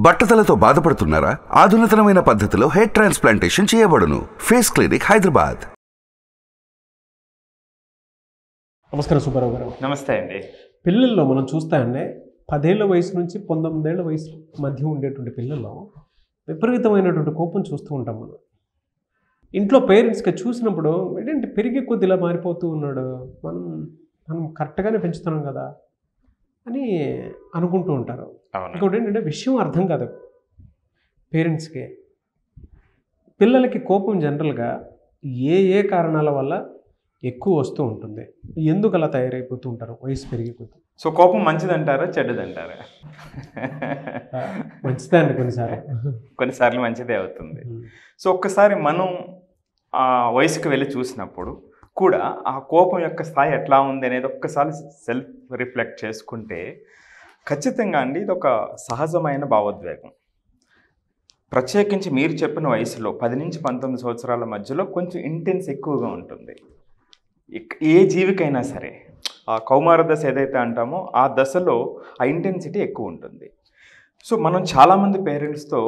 బట్టతలతో బాధపడుతున్నారా? ఆధునితనమైన పద్ధతిలో hair transplantation చేయబడును. Face clinic, Hyderabad. నమస్కారం సుబ్బారావు గారు. నమస్తే అండి. పిల్లల్లో మనం చూస్తామంటే 10 ఏళ్ల వయసు నుంచి 19 ఏళ్ల వయసు మధ్య ఉండేటువంటి పిల్లల్లో విపరీతమైనటువంటి కోపం చూస్తూ ఉంటాం మనం. ఇంట్లో పేరెంట్స్గా చూసినప్పుడు ఏంటంటే పెరిగే కొద్ది ఇలా మారిపోతూ ఉన్నాడు, మనం కరెక్ట్గానే పెంచుతున్నాం కదా అని అనుకుంటూ ఉంటారు. ఇంకోటి ఏంటంటే విషయం అర్థం కాదు పేరెంట్స్కి. పిల్లలకి కోపం జనరల్గా ఏ కారణాల వల్ల ఎక్కువ వస్తూ ఉంటుంది, ఎందుకు అలా తయారైపోతూ ఉంటారు వయసు పెరిగిపోతుంది? సో కోపం మంచిదంటారా చెడ్డదంటారా? మంచిదే అండి. కొన్నిసార్లు మంచిదే అవుతుంది. సో ఒక్కసారి మనం ఆ వయసుకు వెళ్ళి చూసినప్పుడు కూడా ఆ కోపం యొక్క స్థాయి ఎట్లా ఉంది అనేది ఒక్కసారి సెల్ఫ్ రిఫ్లెక్ట్ చేసుకుంటే ఖచ్చితంగా అండి ఇది ఒక సహజమైన భావోద్వేగం. ప్రత్యేకించి మీరు చెప్పిన వయసులో 10 నుంచి 19 సంవత్సరాల మధ్యలో కొంచెం ఇంటెన్స్ ఎక్కువగా ఉంటుంది. ఏ జీవికైనా సరే ఆ కౌమార దశ ఏదైతే అంటామో ఆ దశలో ఆ ఇంటెన్సిటీ ఎక్కువ ఉంటుంది. సో మనం చాలామంది పేరెంట్స్తో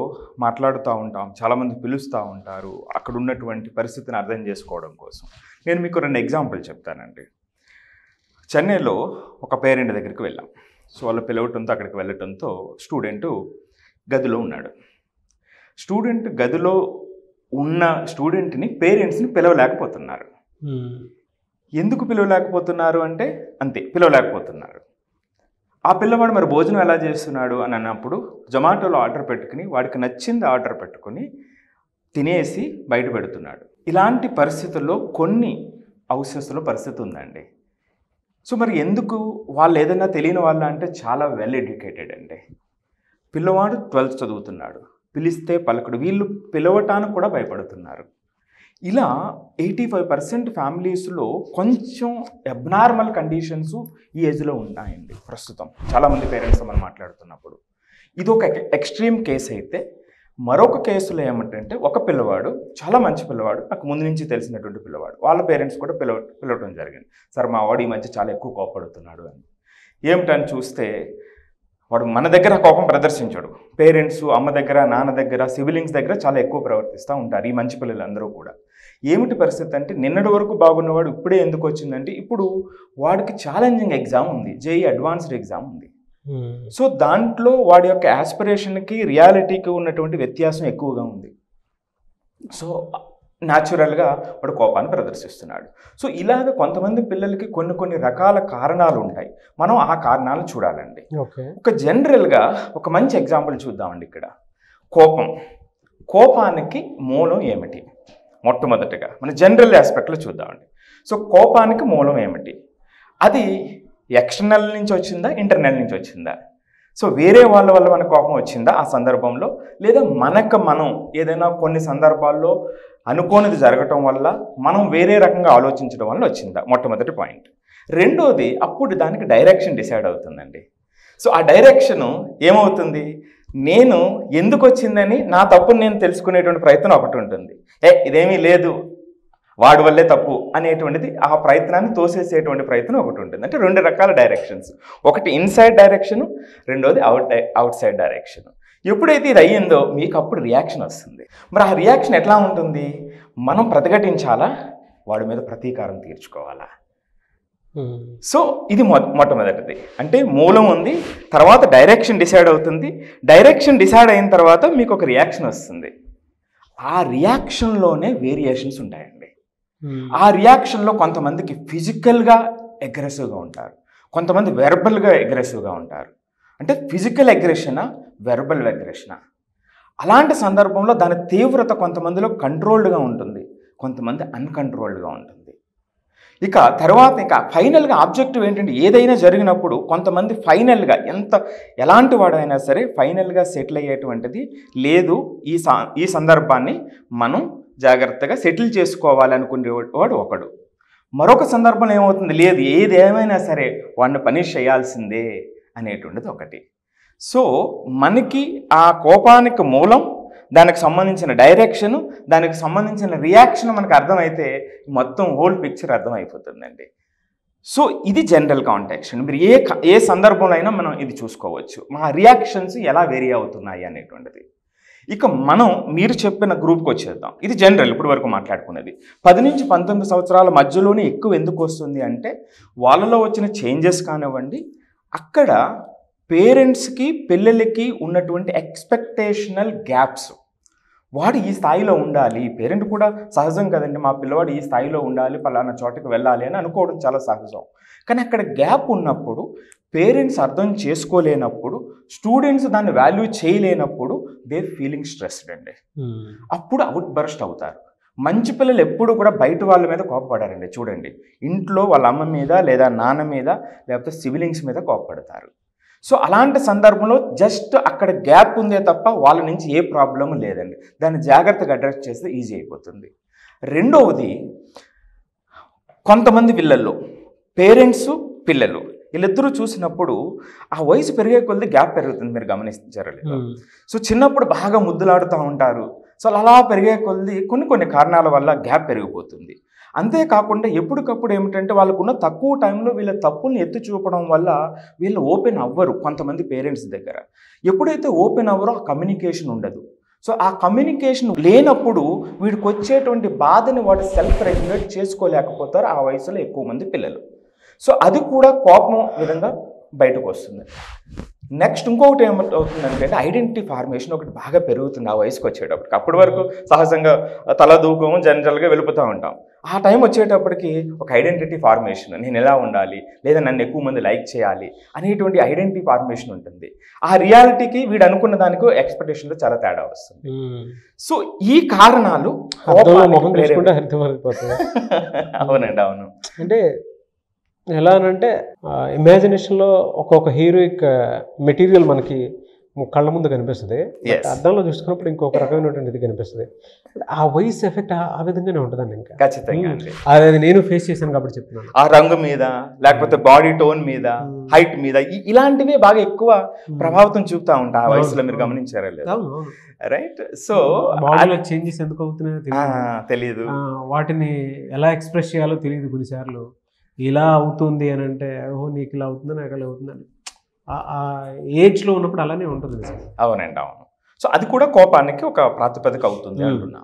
మాట్లాడుతూ ఉంటాం, చాలామంది పిలుస్తూ ఉంటారు అక్కడ ఉన్నటువంటి పరిస్థితిని అర్థం చేసుకోవడం కోసం. నేను మీకు 2 ఎగ్జాంపుల్ చెప్తానండి. చెన్నైలో ఒక పేరెంట్ దగ్గరికి వెళ్ళాం. సో వాళ్ళు పిలవటంతో అక్కడికి వెళ్ళటంతో స్టూడెంటు గదిలో ఉన్నాడు. స్టూడెంట్ గదిలో ఉన్న స్టూడెంట్ని పేరెంట్స్ని పిలవలేకపోతున్నారు. ఎందుకు పిలవలేకపోతున్నారు అంటే అంతే, పిలవలేకపోతున్నారు. ఆ పిల్లవాడు మరి భోజనం ఎలా చేస్తున్నాడు అని అన్నప్పుడు జొమాటోలో ఆర్డర్ పెట్టుకుని వాడికి నచ్చింది ఆర్డర్ పెట్టుకుని తినేసి బయట పెడుతున్నాడు. ఇలాంటి పరిస్థితుల్లో కొన్ని హౌసెస్లో పరిస్థితి ఉందండి. సో మరి ఎందుకు వాళ్ళు ఏదైనా తెలియని వాళ్ళ అంటే చాలా వెల్ ఎడ్యుకేటెడ్ అండి. పిల్లవాడు 12th చదువుతున్నాడు, పిలిస్తే పలకడు, వీళ్ళు పిలవటానికి కూడా భయపడుతున్నారు. ఇలా 85% ఫ్యామిలీస్లో కొంచెం అబ్నార్మల్ కండిషన్స్ ఈ ఏజ్లో ఉన్నాయండి ప్రస్తుతం. చాలామంది పేరెంట్స్ మనం మాట్లాడుతున్నప్పుడు ఇది ఒక ఎక్స్ట్రీమ్ కేసు అయితే, మరొక కేసులో ఏమంటే ఒక పిల్లవాడు చాలా మంచి పిల్లవాడు, నాకు ముందు నుంచి తెలిసినటువంటి పిల్లవాడు, వాళ్ళ పేరెంట్స్ కూడా పిలవటం జరిగింది. సార్ మా వాడు ఈ మధ్య చాలా ఎక్కువ కోపడుతున్నాడు అని. ఏమిటని చూస్తే వాడు మన దగ్గర కోపం ప్రదర్శించాడు. పేరెంట్స్ అమ్మ దగ్గర, నాన్న దగ్గర, సిబ్లింగ్స్ దగ్గర చాలా ఎక్కువ ప్రవర్తిస్తూ ఉంటారు ఈ మంచి పిల్లలందరూ కూడా. ఏమిటి పరిస్థితి అంటే నిన్నటి వరకు బాగున్నవాడు ఇప్పుడే ఎందుకు వచ్చిందంటే ఇప్పుడు వాడికి ఛాలెంజింగ్ ఎగ్జామ్ ఉంది, జేఈ అడ్వాన్స్డ్ ఎగ్జామ్ ఉంది. సో దాంట్లో వాడి యొక్క యాస్పిరేషన్కి రియాలిటీకి ఉన్నటువంటి వ్యత్యాసం ఎక్కువగా ఉంది. సో న్యాచురల్గా వాడు కోపాన్ని ప్రదర్శిస్తున్నాడు. సో ఇలాగ కొంతమంది పిల్లలకి కొన్ని రకాల కారణాలు ఉంటాయి. మనం ఆ కారణాలను చూడాలండి. ఒక జనరల్గా ఒక మంచి ఎగ్జాంపుల్ చూద్దామండి. ఇక్కడ కోపానికి మూలం ఏమిటి? మొట్టమొదటిగా మన జనరల్ ఆస్పెక్ట్లో చూద్దామండి. సో కోపానికి మూలం ఏమిటి? అది ఎక్స్టర్నల్ నుంచి వచ్చిందా, ఇంటర్నల్ నుంచి వచ్చిందా? సో వేరే వాళ్ళ వల్ల మన కోపం వచ్చిందా ఆ సందర్భంలో, లేదా మనం ఏదైనా కొన్ని సందర్భాల్లో అనుకోనిది జరగటం వల్ల మనం వేరే రకంగా ఆలోచించడం వల్ల వచ్చిందా? మొట్టమొదటి పాయింట్. రెండోది, అప్పుడు దానికి డైరెక్షన్ డిసైడ్ అవుతుందండి. సో ఆ డైరెక్షను ఏమవుతుంది? నేను ఎందుకు వచ్చిందని నా తప్పుని నేను తెలుసుకునేటువంటి ప్రయత్నం ఒకటి ఉంటుంది. ఇదేమీ లేదు, వాడి వల్లే తప్పు అనేటువంటిది ఆ ప్రయత్నాన్ని తోసేసేటువంటి ప్రయత్నం ఒకటి ఉంటుంది. అంటే 2 రకాల డైరెక్షన్స్, ఒకటి ఇన్సైడ్ డైరెక్షను, రెండోది అవుట్ సైడ్ డైరెక్షను. ఎప్పుడైతే ఇది అయ్యిందో మీకు అప్పుడు రియాక్షన్ వస్తుంది. మరి ఆ రియాక్షన్ ఎట్లా ఉంటుంది? మనం ప్రతిఘటించాలా, వాడి మీద ప్రతీకారం తీర్చుకోవాలా? సో ఇది మొట్టమొదటిది. అంటే మూలం ఉంది, తర్వాత డైరెక్షన్ డిసైడ్ అవుతుంది. డైరెక్షన్ డిసైడ్ అయిన తర్వాత మీకు ఒక రియాక్షన్ వస్తుంది. ఆ రియాక్షన్లోనే వేరియేషన్స్ ఉంటాయండి. ఆ రియాక్షన్లో కొంతమందికి ఫిజికల్గా అగ్రెసివ్గా ఉంటారు, కొంతమంది వెర్బల్గా అగ్రెసివ్గా ఉంటారు. అంటే ఫిజికల్ అగ్రెషనా, వెర్బల్ అగ్రెషనా? అలాంటి సందర్భంలో దాని తీవ్రత కొంతమందిలో కంట్రోల్డ్గా ఉంటుంది, కొంతమంది అన్కంట్రోల్డ్గా ఉంటుంది. ఇక తర్వాత ఫైనల్గా ఆబ్జెక్టివ్ ఏంటంటే ఏదైనా జరిగినప్పుడు కొంతమంది ఫైనల్గా ఎలాంటి వాడైనా సరే ఫైనల్గా సెటిల్ అయ్యేటువంటిది లేదు, ఈ సందర్భాన్ని మనం జాగ్రత్తగా సెటిల్ చేసుకోవాలనుకునేవాడు ఒకడు. మరొక సందర్భంలో ఏమవుతుంది, లేదు ఏదేమైనా సరే వాడిని పనిష్ చేయాల్సిందే అనేటువంటిది ఒకటి. సో మనకి ఆ కోపానికి మూలం, దానికి సంబంధించిన డైరెక్షను, దానికి సంబంధించిన రియాక్షన్ మనకు అర్థమైతే మొత్తం హోల్ పిక్చర్ అర్థమైపోతుందండి. సో ఇది జనరల్ కాంటాక్ట్. మీరు ఏ సందర్భంలో అయినా మనం ఇది చూసుకోవచ్చు, మా రియాక్షన్స్ ఎలా వేరీ అవుతున్నాయి అనేటువంటిది. ఇక మనం మీరు చెప్పిన గ్రూప్కి వచ్చేద్దాం. ఇది జనరల్ ఇప్పుడు వరకు మాట్లాడుకున్నది. 10 నుంచి 19 సంవత్సరాల మధ్యలోనే ఎక్కువ ఎందుకు వస్తుంది అంటే వాళ్ళలో వచ్చిన చేంజెస్ కానివ్వండి, అక్కడ పేరెంట్స్కి పిల్లలకి ఉన్నటువంటి ఎక్స్పెక్టేషనల్ గ్యాప్స్. వాడు ఈ స్థాయిలో ఉండాలి, పేరెంట్ కూడా సహజం కదండి, మా పిల్లవాడు ఈ స్థాయిలో ఉండాలి, పలానా చోటకి వెళ్ళాలి అని అనుకోవడం చాలా సహజం. కానీ అక్కడ గ్యాప్ ఉన్నప్పుడు, పేరెంట్స్ అర్థం చేసుకోలేనప్పుడు, స్టూడెంట్స్ దాన్ని వాల్యూ చేయలేనప్పుడు దే ఫీలింగ్ స్ట్రెస్డ్ అండి. అప్పుడు అవుట్ బర్స్ట్ అవుతారు. మంచి పిల్లలు ఎప్పుడు కూడా బయట వాళ్ళ మీద కోపపడారండి. చూడండి, ఇంట్లో వాళ్ళ అమ్మ మీద లేదా నాన్న మీద లేకపోతే సిబ్లింగ్స్ మీద కోపపడతారు. సో అలాంటి సందర్భంలో జస్ట్ అక్కడ గ్యాప్ ఉందే తప్ప వాళ్ళ నుంచి ఏ ప్రాబ్లం లేదండి. దాన్ని జాగ్రత్తగా అడ్రస్ చేస్తే ఈజీ అయిపోతుంది. రెండవది, కొంతమంది పిల్లల్లో పేరెంట్స్ పిల్లలు వీళ్ళిద్దరూ చూసినప్పుడు ఆ వయసు పెరిగే కొద్ది గ్యాప్ పెరుగుతుంది. మీరు గమనించారు లేదా? సో చిన్నప్పుడు బాగా ముద్దులాడుతూ ఉంటారు. సో అలా పెరిగే కొద్ది కొన్ని కారణాల వల్ల గ్యాప్ పెరిగిపోతుంది. అంతేకాకుండా ఎప్పటికప్పుడు ఏమిటంటే వాళ్ళకున్న తక్కువ టైంలో వీళ్ళ తప్పుల్ని ఎత్తి చూపడం వల్ల వీళ్ళు ఓపెన్ అవ్వరు. కొంతమంది పేరెంట్స్ దగ్గర ఎప్పుడైతే ఓపెన్ అవ్వరో ఆ కమ్యూనికేషన్ ఉండదు. సో ఆ కమ్యూనికేషన్ లేనప్పుడు వీడికి వచ్చేటువంటి బాధని వాడు సెల్ఫ్ రెగ్యులేట్ చేసుకోలేకపోతారు ఆ వయసులో ఎక్కువ మంది పిల్లలు. సో అది కూడా కోపం విధంగా బయటకు వస్తుంది. నెక్స్ట్ ఇంకొకటి ఏమవుతుందంటే ఐడెంటిటీ ఫార్మేషన్ ఒకటి బాగా పెరుగుతుంది ఆ వయసుకు వచ్చేటప్పటికి. అప్పటి వరకు సహజంగా తల దూకం జనరల్గా వెళ్ళిపోతూ ఉంటాం. ఆ టైం వచ్చేటప్పటికి ఒక ఐడెంటిటీ ఫార్మేషన్, నేను ఎలా ఉండాలి లేదా నన్ను ఎక్కువ మంది లైక్ చేయాలి అనేటువంటి ఐడెంటిటీ ఫార్మేషన్ ఉంటుంది. ఆ రియాలిటీకి వీడు అనుకున్న దానికి ఎక్స్పెక్టేషన్లో చాలా తేడా వస్తుంది. సో ఈ కారణాలు అవునండి, అవును. అంటే ఎలా అనంటే ఇమాజినేషన్లో ఒక్కొక్క హీరోయిక్ మెటీరియల్ మనకి కళ్ళ ముందు కనిపిస్తుంది, అద్దంలో చూసుకున్నప్పుడు ఇంకొక రకమైనటువంటి ఇది కనిపిస్తుంది. ఆ వయసు ఎఫెక్ట్ ఆ విధంగానే ఉంటుందండి. ఇంకా ఖచ్చితంగా అది నేను ఫేస్ చేశాను కాబట్టి చెప్తున్నాను. ఆ రంగు మీద లేకపోతే బాడీ టోన్ మీద, హైట్ మీద ఇలాంటివి బాగా ఎక్కువ ప్రభావితం చూపుతా ఉంటాయి ఆ వయసులో. మీరు గమనించారా లేదా? రైట్. సో బాడీలో చేంజెస్ ఎందుకు అవుతున్నాయో తెలియదు, వాటిని ఎలా ఎక్స్ప్రెస్ చేయాలో తెలియదు. కొన్నిసార్లు ఇలా అవుతుంది అని అంటే ఓహో నీకు ఇలా అవుతుంది నాకు ఇలా అవుతుందని ఆ ఏజ్లో ఉన్నప్పుడు అలానే ఉంటుంది. అవునండి, అవును. సో అది కూడా కోపానికి ఒక ప్రాతిపదిక అవుతుంది అంటున్నా.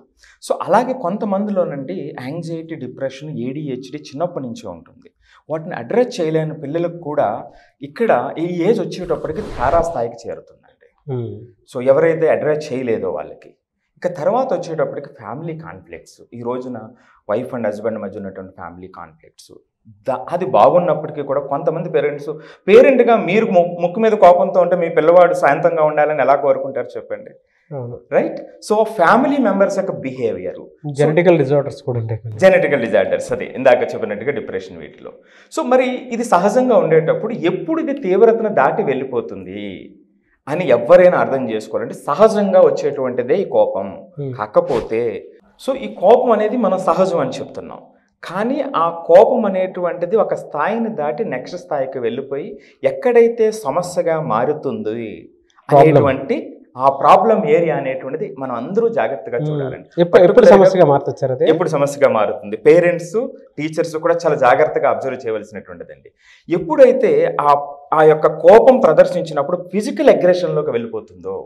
సో అలాగే కొంతమందిలోనండి యాంగ్జైటీ, డిప్రెషన్, ADHD చిన్నప్పటి నుంచే ఉంటుంది. వాటిని అడ్రస్ చేయలేని పిల్లలకు కూడా ఇక్కడ ఈ ఏజ్ వచ్చేటప్పటికి తారాస్థాయికి చేరుతుందండి. సో ఎవరైతే అడ్రస్ చేయలేదో వాళ్ళకి ఇక తర్వాత వచ్చేటప్పటికి ఫ్యామిలీ కాన్ఫ్లిక్ట్స్. ఈ రోజున వైఫ్ అండ్ హస్బెండ్ మధ్య ఉన్నటువంటి ఫ్యామిలీ కాన్ఫ్లిక్ట్స్ అది బాగున్నప్పటికీ కూడా కొంతమంది పేరెంట్గా మీరు ముక్కు మీద కోపంతో ఉంటే మీ పిల్లవాడు శాంతంగా ఉండాలని ఎలా కోరుకుంటారు చెప్పండి? రైట్. సో ఫ్యామిలీ మెంబర్స్ యొక్క బిహేవియర్, జెనెటికల్ డిజార్డర్స్ కూడా ఉంటాయి. జెనెటికల్ డిజార్డర్స్, అదే ఇందాక చెప్పినట్టుగా డిప్రెషన్, వీటిలో. సో మరి ఇది సహజంగా ఉండేటప్పుడు ఎప్పుడు ఇది తీవ్రతను దాటి వెళ్ళిపోతుంది అని ఎవరైనా అర్థం చేసుకోవాలంటే సహజంగా వచ్చేటువంటిదే ఈ కోపం. కాకపోతే సో ఈ కోపం అనేది మనం సహజం అని చెప్తున్నాం, కానీ ఆ కోపం అనేటువంటిది ఒక స్థాయిని దాటి నెక్స్ట్ స్థాయికి వెళ్ళిపోయి ఎక్కడైతే సమస్యగా మారుతుంది అనేటువంటి ఆ ప్రాబ్లం ఏరియా అనేటువంటిది మనం అందరూ జాగ్రత్తగా చూడాలండి. ఎప్పుడు సమస్యగా మారుతుంది, ఎప్పుడు సమస్యగా మారుతుంది పేరెంట్స్, టీచర్స్ కూడా చాలా జాగ్రత్తగా అబ్జర్వ్ చేయవలసినటువంటిదండి. ఎప్పుడైతే ఆ యొక్క కోపం ప్రదర్శించినప్పుడు ఫిజికల్ అగ్రెషన్లోకి వెళ్ళిపోతుందో,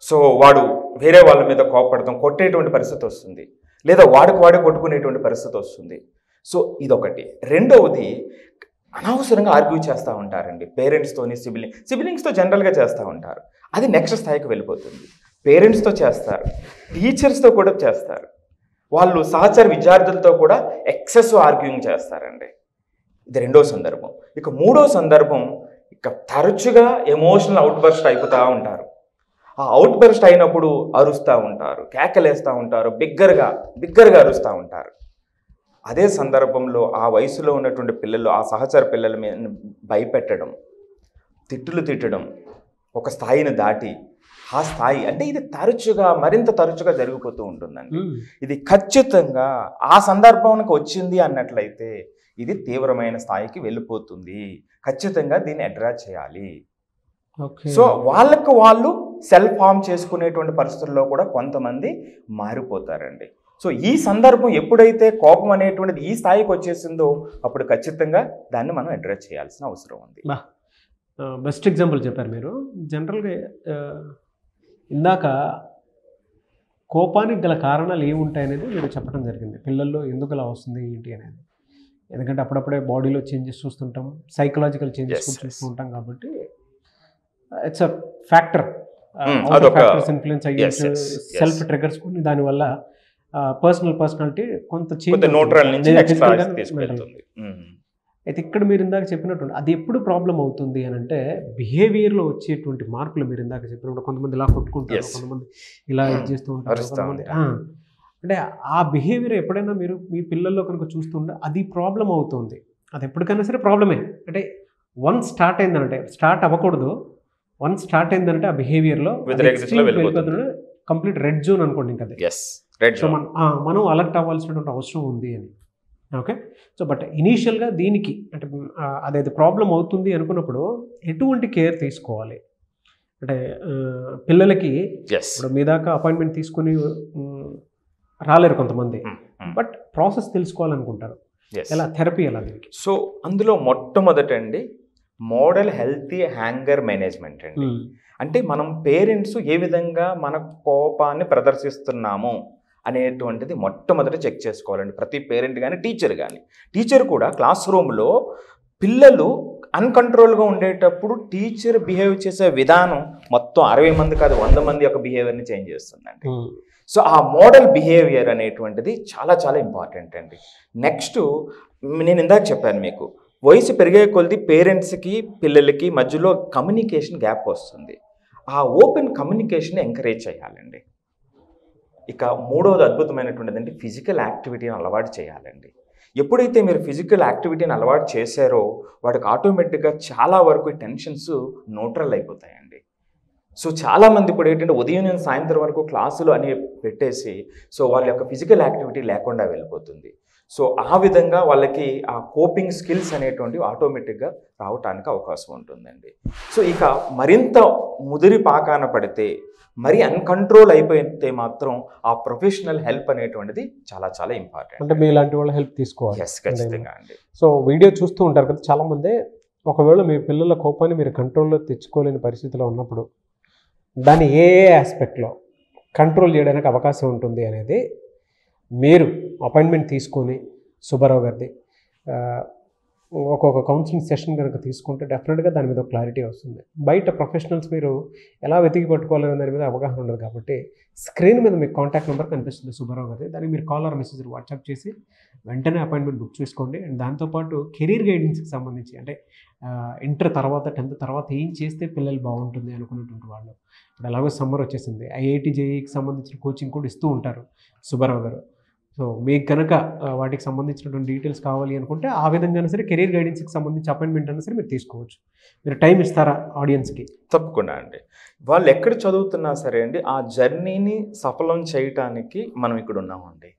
సో వాడు వేరే వాళ్ళ మీద కోపపడతాం, కొట్టేటువంటి పరిస్థితి వస్తుంది, లేదా వాడే కొట్టుకునేటువంటి పరిస్థితి వస్తుంది. సో ఇదొకటి. రెండవది, అనవసరంగా ఆర్గ్యూ చేస్తూ ఉంటారండి పేరెంట్స్తోని, సిబ్లింగ్స్తో జనరల్గా చేస్తూ ఉంటారు. అది నెక్స్ట్ స్థాయికి వెళ్ళిపోతుంది. పేరెంట్స్తో చేస్తారు, టీచర్స్తో కూడా చేస్తారు, వాళ్ళు సహచర విద్యార్థులతో కూడా ఎక్సెసివ్ ఆర్గ్యూయింగ్ చేస్తారండి. ఇది రెండో సందర్భం. ఇక మూడో సందర్భం, ఇక తరచుగా ఎమోషనల్ అవుట్బర్స్ట్ అయిపోతూ ఉంటారు. ఆ అవుట్బర్స్ట్ అయినప్పుడు అరుస్తూ ఉంటారు, కేకలేస్తూ ఉంటారు, బిగ్గరగా అరుస్తూ ఉంటారు. అదే సందర్భంలో ఆ వయసులో ఉన్నటువంటి పిల్లలు ఆ సహచర పిల్లల మీద భయపెట్టడం, తిట్టడం ఒక స్థాయిని దాటి ఆ స్థాయి అంటే ఇది మరింత తరచుగా జరిగిపోతూ ఉంటుందండి. ఇది ఖచ్చితంగా ఆ సందర్భానికి వచ్చింది అన్నట్లయితే ఇది తీవ్రమైన స్థాయికి వెళ్ళిపోతుంది. ఖచ్చితంగా దీన్ని అడ్రస్ చేయాలి. సో వాళ్ళు సెల్ఫ్ హార్మ్ చేసుకునేటువంటి పరిస్థితుల్లో కూడా కొంతమంది మారిపోతారండి. సో ఈ సందర్భం ఎప్పుడైతే కోపం అనేటువంటిది ఈ స్థాయికి వచ్చేసిందో అప్పుడు ఖచ్చితంగా దాన్ని మనం అడ్రస్ చేయాల్సిన అవసరం ఉంది. బెస్ట్ ఎగ్జాంపుల్ చెప్పారు మీరు. జనరల్గా ఇందాక కోపానికి గల కారణాలు ఏముంటాయనేది మీరు చెప్పడం జరిగింది. పిల్లల్లో ఎందుకు అలా వస్తుంది ఏంటి అనేది. ఎందుకంటే అప్పుడప్పుడే బాడీలో చేంజెస్ చూస్తుంటాం, సైకలాజికల్ చేంజెస్ కూడా చూస్తూ ఉంటాం. కాబట్టి it's a factor, factors influence అయ్యే సెల్ఫ్ ట్రిగర్స్ కొన్ని, దానివల్ల పర్సనాలిటీ కొంత చేంజ్ అయితే ఇక్కడ మీరు ఇందాక చెప్పినట్టు అది ఎప్పుడు ప్రాబ్లం అవుతుంది అని అంటే బిహేవియర్లో వచ్చేటువంటి మార్పులు మీరు ఇందాక చెప్పినప్పుడు కొంతమంది ఇలా కొట్టుకుంటారు, కొంతమంది ఇలా ఇది చేస్తూ ఉంటారు, కొంతమంది అంటే ఆ బిహేవియర్ ఎప్పుడైనా మీరు మీ పిల్లల్లో కనుక చూస్తుంటే అది ప్రాబ్లం అవుతుంది. అది ఎప్పటికైనా సరే ప్రాబ్లమే. అంటే వన్ స్టార్ట్ అయిందంటే స్టార్ట్ అవ్వకూడదు. వన్ స్టార్ట్ అయిందంటే ఆ బిహేవియర్లో కంప్లీట్ రెడ్ జోన్ అనుకోండి. ఇంకా సో మనం అలర్ట్ అవ్వాల్సినటువంటి అవసరం ఉంది అని. ఓకే, సో బట్ ఇనీషియల్గా దీనికి అంటే అదైతే ప్రాబ్లం అవుతుంది అనుకున్నప్పుడు ఎటువంటి కేర్ తీసుకోవాలి అంటే పిల్లలకి ఇప్పుడు మీ దాకా అపాయింట్మెంట్ తీసుకుని రాలేరు కొంతమంది, బట్ ప్రాసెస్ తెలుసుకోవాలనుకుంటారు, ఎలా థెరపీ ఎలా దీనికి? సో అందులో మొట్టమొదటండి మోడల్ హెల్తీ హ్యాంగర్ మేనేజ్మెంట్ అండి. అంటే మనం పేరెంట్స్ ఏ విధంగా మన కోపాన్ని ప్రదర్శిస్తున్నాము అనేటువంటిది మొట్టమొదట చెక్ చేసుకోవాలండి. ప్రతి పేరెంట్ కానీ టీచర్ కానీ. టీచర్ కూడా క్లాస్ రూమ్లో పిల్లలు అన్కంట్రోల్గా ఉండేటప్పుడు టీచర్ బిహేవ్ చేసే విధానం మొత్తం 60 మంది కాదు 100 మంది యొక్క బిహేవియర్ని చేంజ్ చేస్తుందండి. సో ఆ మోడల్ బిహేవియర్ అనేటువంటిది చాలా చాలా ఇంపార్టెంట్ అండి. నెక్స్ట్ నేను ఇందాక చెప్పాను మీకు, వయసు పెరిగే కొలది పేరెంట్స్కి పిల్లలకి మధ్యలో కమ్యూనికేషన్ గ్యాప్ వస్తుంది. ఆ ఓపెన్ కమ్యూనికేషన్ ఎంకరేజ్ చేయాలండి. ఇక మూడవది అద్భుతమైనటువంటిది అంటే ఫిజికల్ యాక్టివిటీని అలవాటు చేయాలండి. ఎప్పుడైతే మీరు ఫిజికల్ యాక్టివిటీని అలవాటు చేశారో వాడికి ఆటోమేటిక్గా చాలా వరకు టెన్షన్స్ న్యూట్రల్ అయిపోతాయండి. సో చాలామంది ఇప్పుడు ఏంటంటే ఉదయం నుంచి సాయంత్రం వరకు క్లాసులు అని పెట్టేసి సో వాళ్ళ యొక్క ఫిజికల్ యాక్టివిటీ లేకుండా వెళ్ళిపోతుంది. సో ఆ విధంగా వాళ్ళకి ఆ కోపింగ్ స్కిల్స్ అనేటువంటివి ఆటోమేటిక్గా రావటానికి అవకాశం ఉంటుందండి. సో ఇక మరింత ముదిరి పాకాన పడితే మరి అన్కంట్రోల్ అయిపోతే మాత్రం ఆ ప్రొఫెషనల్ హెల్ప్ అనేటువంటిది చాలా చాలా ఇంపార్టెంట్. అంటే మీ ఇలాంటి వాళ్ళ హెల్ప్ తీసుకోవాలి. ఖచ్చితంగా అండి. సో వీడియో చూస్తూ ఉంటారు కదా చాలామంది, ఒకవేళ మీ పిల్లల కోపాన్ని మీరు కంట్రోల్లో తెచ్చుకోలేని పరిస్థితిలో ఉన్నప్పుడు దాన్ని ఏ ఆస్పెక్ట్లో కంట్రోల్ చేయడానికి అవకాశం ఉంటుంది అనేది మీరు అపాయింట్మెంట్ తీసుకొని సుబ్బారావు గారిది ఒక్కొక్క కౌన్సిలింగ్ సెషన్ కనుక తీసుకుంటే డెఫినెట్గా దాని మీద క్లారిటీ వస్తుంది. బయట ప్రొఫెషనల్స్ మీరు ఎలా వెతికి పట్టుకోవాలనే దాని మీద అవగాహన ఉండదు. కాబట్టి స్క్రీన్ మీద మీకు కాంటాక్ట్ నెంబర్ కనిపిస్తుంది సుబ్బారావు గారి, దానికి మీరు కాల్ ఆర్ మెసేజ్ వాట్సాప్ చేసి వెంటనే అపాయింట్మెంట్ బుక్ చేసుకోండి. అండ్ దాంతోపాటు కెరీర్ గైడెన్స్కి సంబంధించి అంటే ఇంటర్ తర్వాత 10th తర్వాత ఏం చేస్తే పిల్లలు బాగుంటుంది అనుకున్నటువంటి వాళ్ళు, ఇప్పుడు ఎలాగో సమ్మర్ వచ్చేసింది, ఐఐటి జేఈకి సంబంధించిన కోచింగ్ కూడా ఇస్తూ ఉంటారు సుబ్బారావు గారు. సో మీకు కనుక వాటికి సంబంధించినటువంటి డీటెయిల్స్ కావాలి అనుకుంటే ఆ విధంగా సరే కెరీర్ గైడెన్స్కి సంబంధించి అపాయింట్మెంట్ అయినా సరే మీరు తీసుకోవచ్చు. మీరు టైం ఇస్తారా ఆడియన్స్కి? తప్పకుండా అండి. వాళ్ళు ఎక్కడ చదువుతున్నా సరే అండి ఆ జర్నీని సఫలం చేయటానికి మనం ఇక్కడ ఉన్నామండి.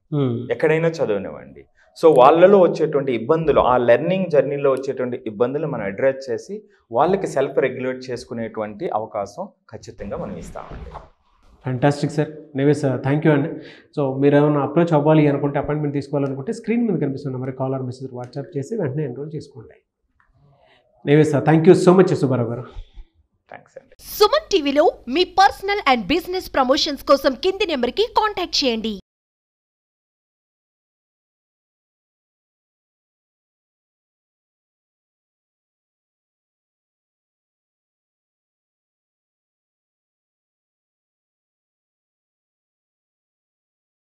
ఎక్కడైనా చదవనివ్వండి. సో వాళ్ళలో వచ్చేటువంటి ఇబ్బందులు, ఆ లెర్నింగ్ జర్నీలో వచ్చేటువంటి ఇబ్బందులు మనం అడ్రస్ చేసి వాళ్ళకి సెల్ఫ్ రెగ్యులేట్ చేసుకునేటువంటి అవకాశం ఖచ్చితంగా మనం ఇస్తామండి. Fantastic sir. నేవేస్ థ్యాంక్ యూ అండి. సో మీరు ఏమైనా అప్రోచ్ అవ్వాలి అనుకుంటే అపాయింట్మెంట్ తీసుకోవాలనుకుంటే స్క్రీన్ మీద కనిపిస్తున్న మరి కాల్ ఆర్ మెసేజ్ వాట్సాప్ చేసి వెంటనే ఎన్రోల్ చేసుకోండి. నేవేస్ thank you so much Subbarao గారు. థ్యాంక్స్ అండి. సుమన్ టీవీలో మీ పర్సనల్ అండ్ బిజినెస్ ప్రమోషన్స్ కోసం కింది నెంబర్కి కాంటాక్ట్ చేయండి.